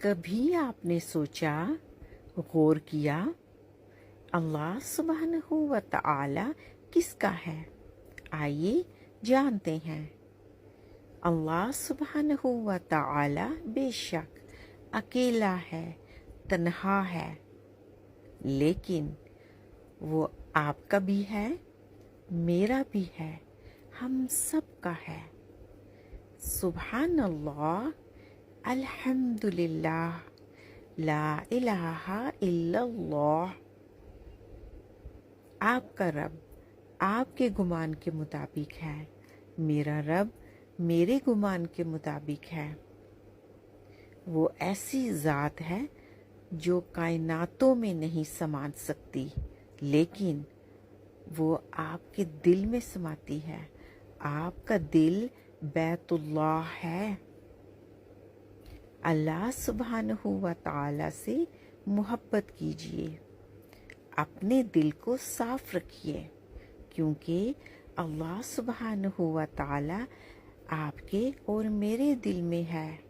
कभी आपने सोचा, गौर किया, अल्लाह सुब्हानहू व तआला किसका है? आइए जानते हैं। अल्लाह सुब्हानहू व तआला बेशक अकेला है, तन्हा है, लेकिन वो आपका भी है, मेरा भी है, हम सब का है। सुभान अल्लाह, अल्हम्दुलिल्लाह, ला इलाहा इल्लल्लाह। आपका रब आपके गुमान के मुताबिक है, मेरा रब मेरे गुमान के मुताबिक है। वो ऐसी ज़ात है जो कायनातों में नहीं समा सकती, लेकिन वो आपके दिल में समाती है। आपका दिल बैतुल्लाह है। अल्लाह सुब्हानहू व तआला से मोहब्बत कीजिए, अपने दिल को साफ रखिए, क्योंकि अल्लाह सुब्हानहू व तआला आपके और मेरे दिल में है।